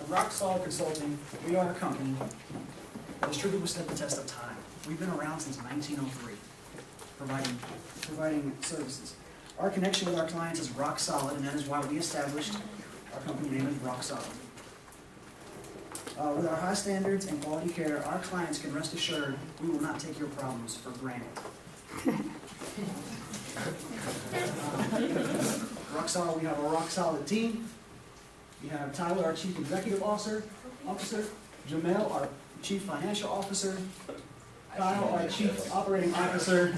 Rock Solid Consulting, we are a company that has truly withstood the test of time. We've been around since 1903, providing services. Our connection with our clients is rock solid, and that is why we established our company name as Rock Solid. With our high standards and quality care, our clients can rest assured we will not take your problems for granted. Rock Solid, we have a rock solid team. We have Tyler, our Chief Executive Officer, Jamel, our Chief Financial Officer, Kyle, our Chief Operating Officer.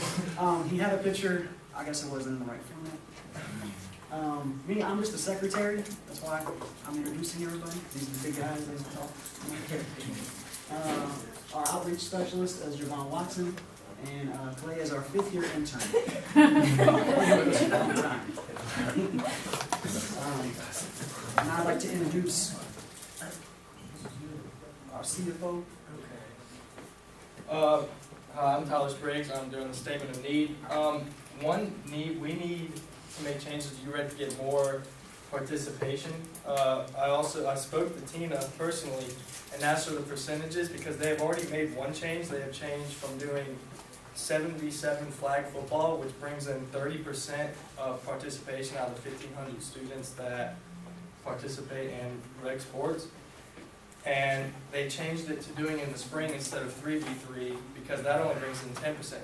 He had a picture, I guess it wasn't in the right format. Me, I'm just the secretary. That's why I'm introducing everybody. These are the big guys that talk. Our outreach specialist is Javon Watson, and Clay is our 5th-year intern. And I'd like to introduce our CFO. Hi, I'm Tyler Spriggs. I'm doing the statement of need. We need to make changes. You ready to get more participation? I spoke to Tina personally and asked her the percentages because they have already made one change. They have changed from doing 7v7 flag football, which brings in 30% of participation out of 1,500 students that participate in reg sports. And they changed it to doing it in the spring instead of 3v3 because that only brings in 10%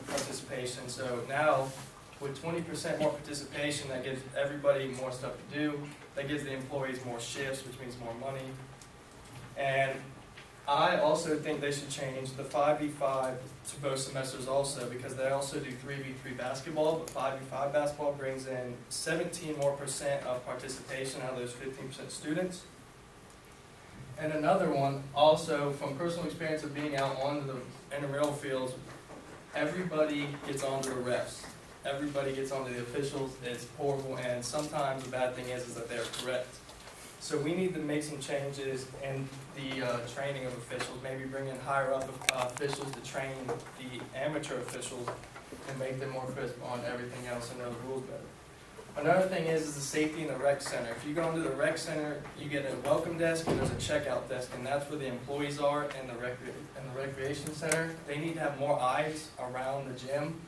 participation. So now, with 20% more participation, that gives everybody more stuff to do. That gives the employees more shifts, which means more money. And I also think they should change the 5v5 to both semesters also, because they also do 3v3 basketball, but 5v5 basketball brings in 17% more of participation out of those 15% students. And another one, also from personal experience of being out on the intramural fields, everybody gets onto the refs. Everybody gets onto the officials. It's horrible, and sometimes the bad thing is that they're correct. So we need to make some changes in the training of officials, maybe bring in higher up officials to train the amateur officials and make them more crisp on everything else and know the rules better. Another thing is the safety in the rec center. If you go into the rec center, you get a welcome desk and there's a checkout desk, and that's where the employees are in the recreation center. They need to have more eyes around the gym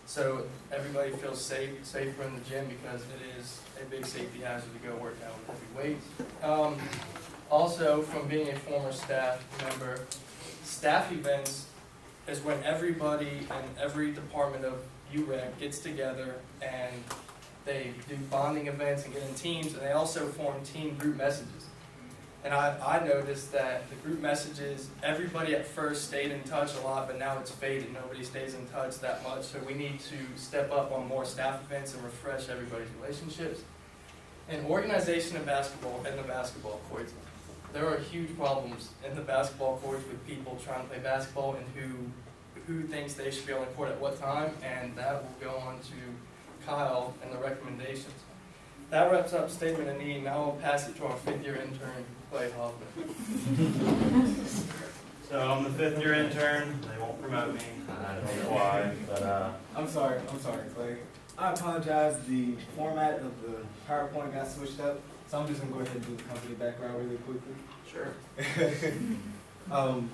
so everybody feels safer in the gym, because it is a big safety hazard to go work out with heavy weights. Also, from being a former staff member, staff events is when everybody in every department of UREC gets together and they do bonding events and get in teams, and they also form team group messages. And I noticed that the group messages, everybody at first stayed in touch a lot, but now it's faded. Nobody stays in touch that much. So we need to step up on more staff events and refresh everybody's relationships. And organization of basketball in the basketball courts. There are huge problems in the basketball courts with people trying to play basketball and who thinks they should be on the court at what time, and that will go on to Kyle and the recommendations. That wraps up statement of need. Now I'll pass it to our 5th-year intern, Clay Hoffman. So I'm the 5th-year intern. They won't promote me. I don't know why, but I'm sorry, Clay. I apologize. The format of the PowerPoint got switched up, so I'm just gonna go ahead and do the company background really quickly. Sure.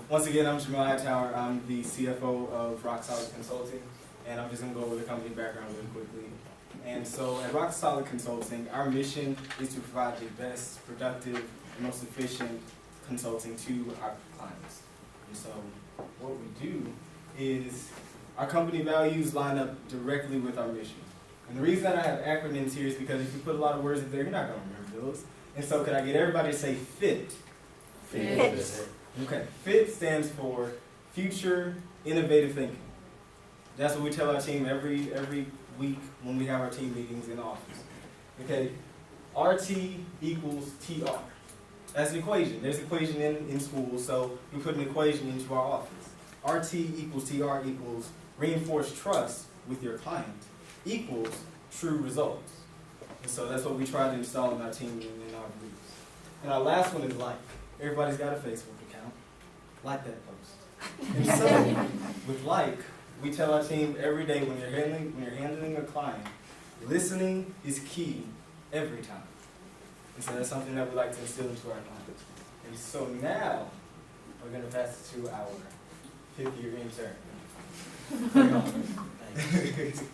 Once again, I'm Jamel Hightower. I'm the CFO of Rock Solid Consulting, and I'm just gonna go over the company background really quickly. And so at Rock Solid Consulting, our mission is to provide the best, productive, and most efficient consulting to our clients. And so what we do is our company values line up directly with our mission. And the reason that I have acronyms here is because if you put a lot of words in there, you're not going to remember those. And so could I get everybody to say FIT? FIT. Okay. FIT stands for Future Innovative Thinking. That's what we tell our team every week when we have our team meetings in the office. Okay. RT equals TR. That's an equation. There's an equation in school, so we put an equation into our office. RT equals TR equals reinforced trust with your client equals true results. And so that's what we try to install in our team and in our groups. And our last one is like. Everybody's got a Facebook account. Like that post. And so with like, we tell our team every day when you're handling a client, listening is key every time. And so that's something that we like to instill into our clients. And so now, we're gonna pass it to our 5th-year intern.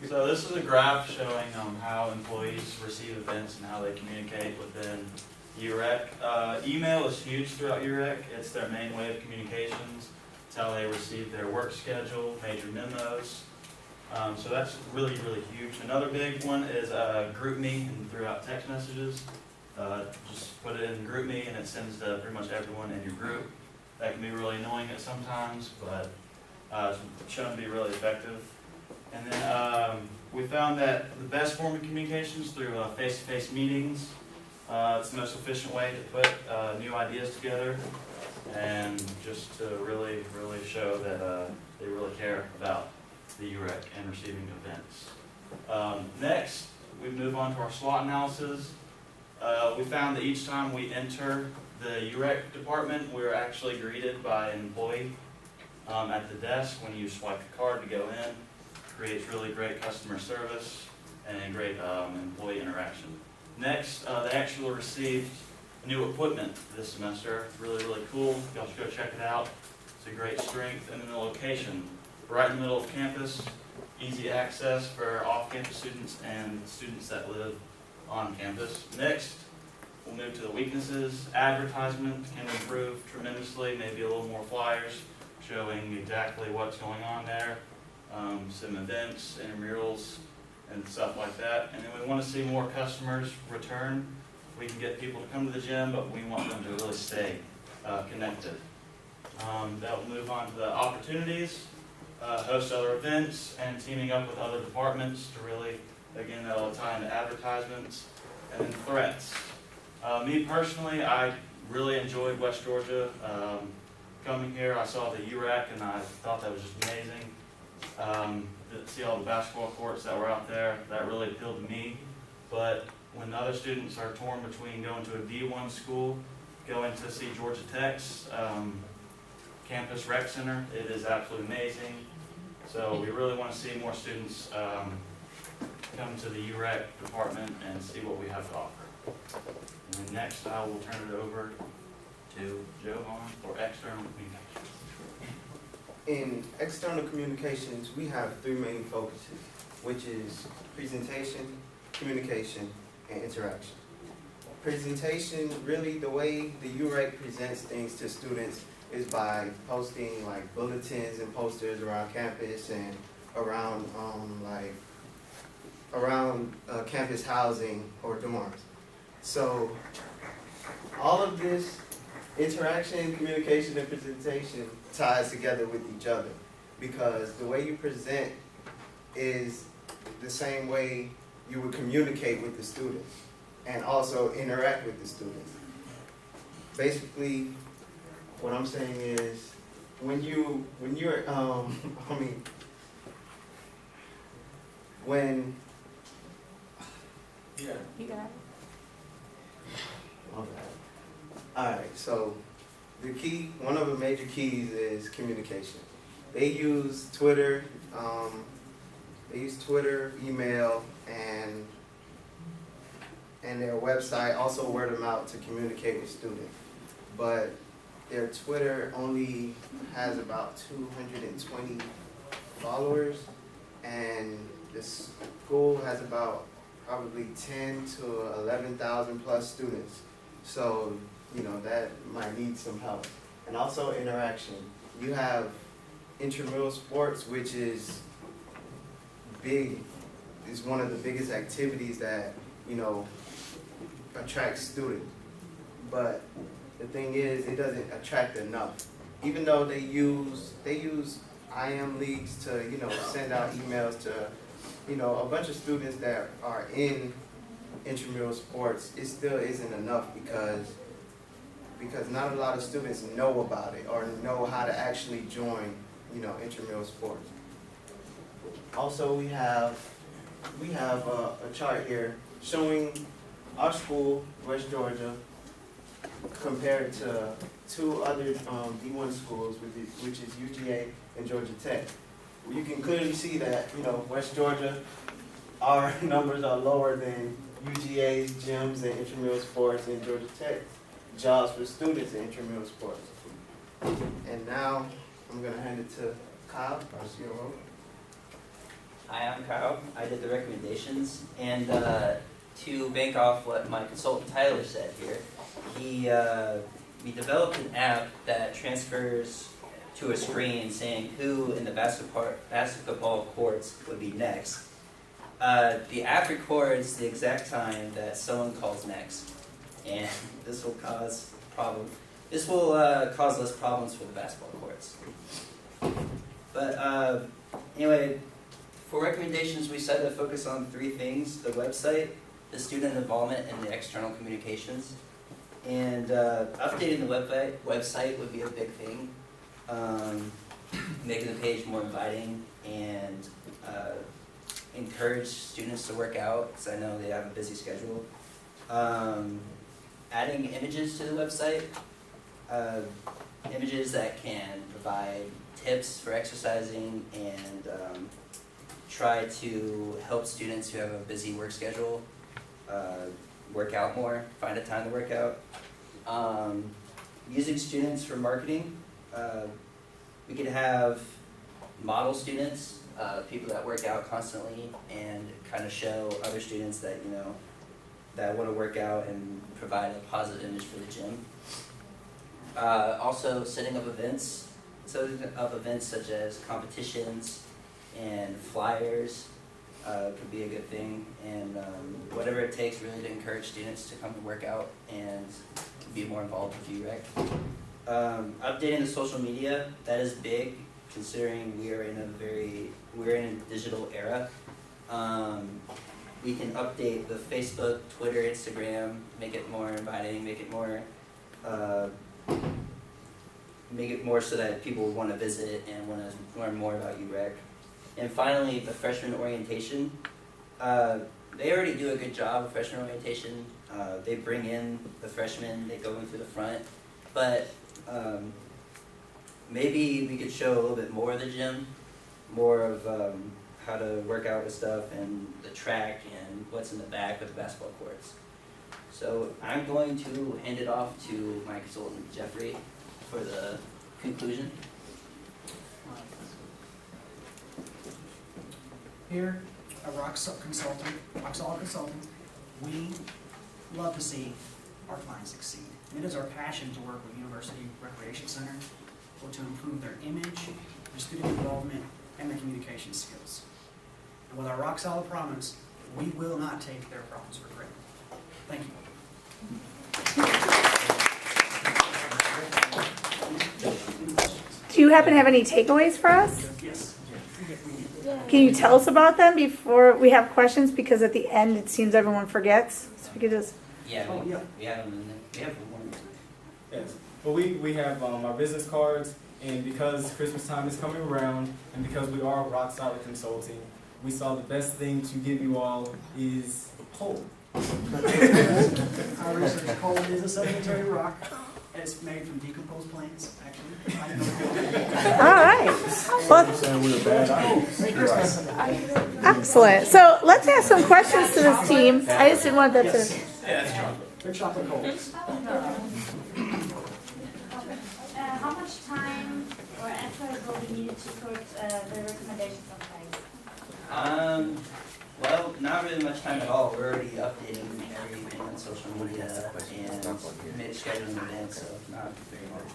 So this is a graph showing how employees receive events and how they communicate within UREC. Email is huge throughout UREC. It's their main way of communications. It's how they receive their work schedule, major memos. So that's really, really huge. Another big one is GroupMe and throughout text messages. Just put it in GroupMe and it sends to pretty much everyone in your group. That can be really annoying at sometimes, but it's shown to be really effective. And then we found that the best form of communication is through face-to-face meetings. It's the most efficient way to put new ideas together and just to really, really show that they really care about the UREC and receiving events. Next, we move on to our SWOT analysis. We found that each time we enter the UREC department, we're actually greeted by an employee at the desk when you swipe the card to go in. Creates really great customer service and great employee interaction. Next, they actually received new equipment this semester. Really, really cool. Y'all should go check it out. It's a great strength. And then the location, right in the middle of campus, easy access for off-campus students and students that live on campus. Next, we'll move to the weaknesses. Advertisement can improve tremendously, maybe a little more flyers showing exactly what's going on there. Some events, intramurals, and stuff like that. And then we want to see more customers return. We can get people to come to the gym, but we want them to really stay connected. That will move on to the opportunities, host other events, and teaming up with other departments to really, again, that'll tie into advertisements. And then threats. Me personally, I really enjoyed West Georgia. Coming here, I saw the UREC, and I thought that was just amazing. To see all the basketball courts that were out there, that really appealed to me. But when other students are torn between going to a D1 school, going to see Georgia Tech's campus rec center, it is absolutely amazing. So we really want to see more students come to the UREC department and see what we have to offer. And then next, I will turn it over to Jovan for external communications. In external communications, we have 3 main focuses, which is presentation, communication, and interaction. Presentation, really the way the UREC presents things to students is by posting like bulletins and posters around campus and around campus housing or dorms. So all of this interaction, communication, and presentation ties together with each other because the way you present is the same way you would communicate with the students and also interact with the students. Basically, what I'm saying is when Yeah. You got it. Alright, so one of the major keys is communication. They use Twitter, email, and their website, also word of mouth to communicate with students. But their Twitter only has about 220 followers, and the school has about probably 10 to 11,000 plus students. So, that might need some help. And also interaction. You have intramural sports, which is big. It's one of the biggest activities that, attracts students. But the thing is, it doesn't attract enough. Even though they use IM leagues to, send out emails to, a bunch of students that are in intramural sports, it still isn't enough because not a lot of students know about it or know how to actually join, intramural sports. Also, we have a chart here showing our school, West Georgia, compared to 2 other D1 schools, which is UGA and Georgia Tech. You can clearly see that, West Georgia, our numbers are lower than UGA's gyms and intramural sports, and Georgia Tech jobs for students in intramural sports. And now I'm gonna hand it to Kyle, our COO. Hi, I'm Kyle. I did the recommendations, and to bank off what my consultant Tyler said here, we developed an app that transfers to a screen saying who in the basketball courts would be next. The app records the exact time that someone calls next, and this will cause problems. This will cause less problems for the basketball courts. But anyway, for recommendations, we decided to focus on 3 things: the website, the student involvement, and the external communications. And updating the website would be a big thing. Making the page more inviting and encourage students to work out, because I know they have a busy schedule. Adding images to the website, images that can provide tips for exercising and try to help students who have a busy work schedule work out more, find a time to work out. Using students for marketing, we could have model students, people that work out constantly and kind of show other students that, you know, that want to work out and provide a positive image for the gym. Also setting up events, such as competitions and flyers could be a good thing, and whatever it takes really to encourage students to come to work out and be more involved with UREC. Updating the social media, that is big, considering we're in a digital era. We can update the Facebook, Twitter, Instagram, make it more inviting, make it more so that people want to visit and want to learn more about UREC. And finally, the freshman orientation. They already do a good job of freshman orientation. They bring in the freshmen, they go in through the front, but maybe we could show a little bit more of the gym, more of how to work out with stuff and the track and what's in the back of the basketball courts. So I'm going to hand it off to my consultant, Jeffrey, for the conclusion. Here, a rock solid consultant, we love to see our clients succeed. And it is our passion to work with University Recreation Center to improve their image, their student involvement, and their communication skills. And with our rock solid promise, we will not take their promise for granted. Thank you. Do you happen to have any takeaways for us? Yes. Can you tell us about them before we have questions? Because at the end, it seems everyone forgets. So we could just. Yeah, Oh, yeah. we have them in there. We have one. Yes, but we have our business cards, and because Christmas time is coming around, and because we are Rock Solid Consulting, we saw the best thing to give you all is coal. Our research coal is a sedimentary rock. It's made from decomposed plants, actually. I didn't know. All right. Well, Merry Christmas. excellent. So let's ask some questions to this team. I just didn't want that to. They're chocolate coals. How much time or effort will be needed to put the recommendations in place? Well, not really much time at all. We're already updating everything on social media and scheduling events, so not very much.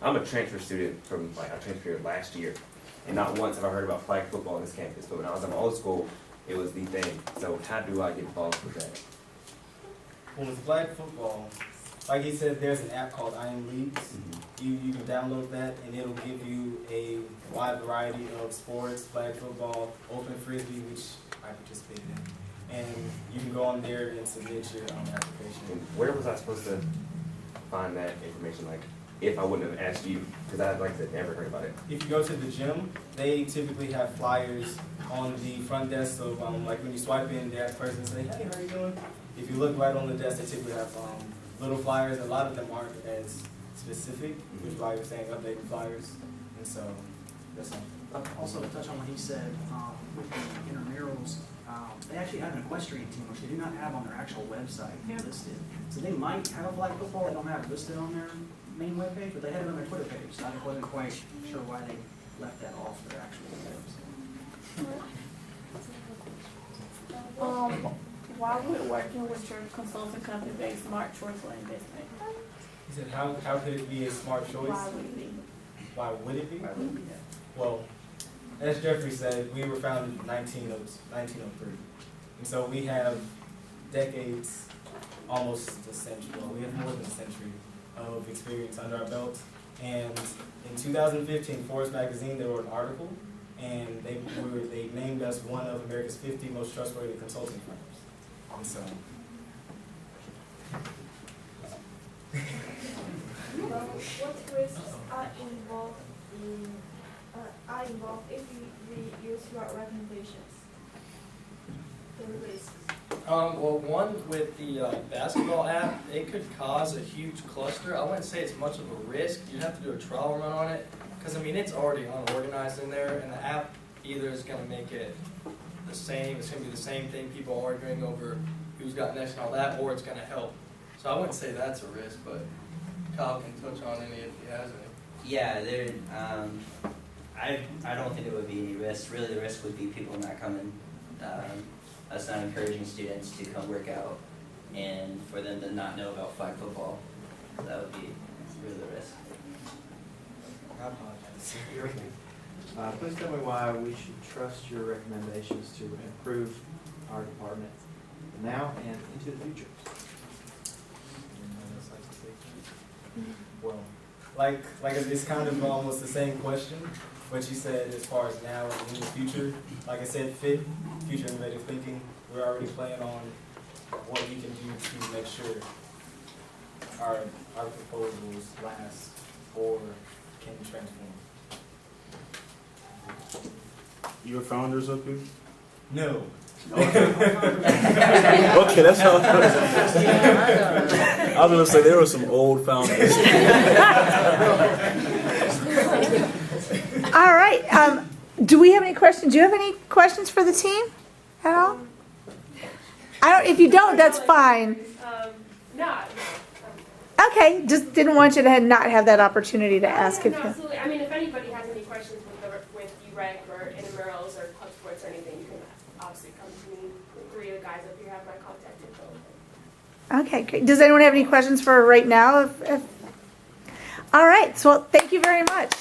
I'm a transfer student from, I transferred here last year, and not once have I heard about flag football on this campus, but when I was in old school, it was the thing. So how do I get involved with that? Well, with flag football, like he said, there's an app called I Am Leagues. You can download that, and it'll give you a wide variety of sports, flag football, open frisbee, which I participated in. And you can go on there and submit your application. And where was I supposed to find that information, like, if I wouldn't have asked you? Because I, like I said, never heard about it. If you go to the gym, they typically have flyers on the front desk. So, like when you swipe in, they ask the person and say, "Hey, how are you doing?" If you look right on the desk, they typically have little flyers. A lot of them aren't as specific, which is why you're saying updated flyers. And so, that's all. Also, to touch on what he said, with the intramurals, They actually have an equestrian team, which they do not have on their actual website listed. So they might have flag football, they don't have it listed on their main webpage, but they have it on their Twitter page, so I wasn't quite sure why they left that off their actual website. While we're working with your consulting company based smart choice for investment, He said, how could it be a smart choice? why would it be? Why would it be? Why would it be that? Well, as Jeffrey said, we were founded in 1903. And so we have decades, almost a century, well, we have more than a century of experience under our belt. And in 2015, Forbes magazine, they wrote an article, and they named us one of America's 50 most trustworthy consulting firms. And so, What risks are involved if we use your recommendations? The risks. Well, one with the basketball app, it could cause a huge cluster. I wouldn't say it's much of a risk. You'd have to do a trial run on it, because I mean it's already unorganized in there, and the app either is going to make it the same. It's going to be the same thing, people arguing over who's got next and all that, or it's going to help. So I wouldn't say that's a risk, but Kyle can touch on any if he has any. Yeah, there. I don't think there would be any risk. Really, the risk would be people not coming. Us not encouraging students to come work out, and for them to not know about flag football. That would be really the risk. I apologize. Please tell me why we should trust your recommendations to improve our department now and into the future. Well, like it's kind of almost the same question, what you said as far as now and in the future. Like I said, future innovative thinking. We're already planning on what we can do to make sure our proposals last or can transform. Your founders up here? No. Okay, that's how I was gonna say there were some old founders. All right. Do we have any questions? Do you have any questions for the team at all? I don't. If you don't, that's fine. No. Okay. Just didn't want you to not have that opportunity to ask if No, you. absolutely. I mean, if anybody has any questions with UREC or intramurals or club sports or anything, you can obviously come to me. The three of the guys up here have my contact info. Okay. Great. Does anyone have any questions for right now? All right. So thank you very much.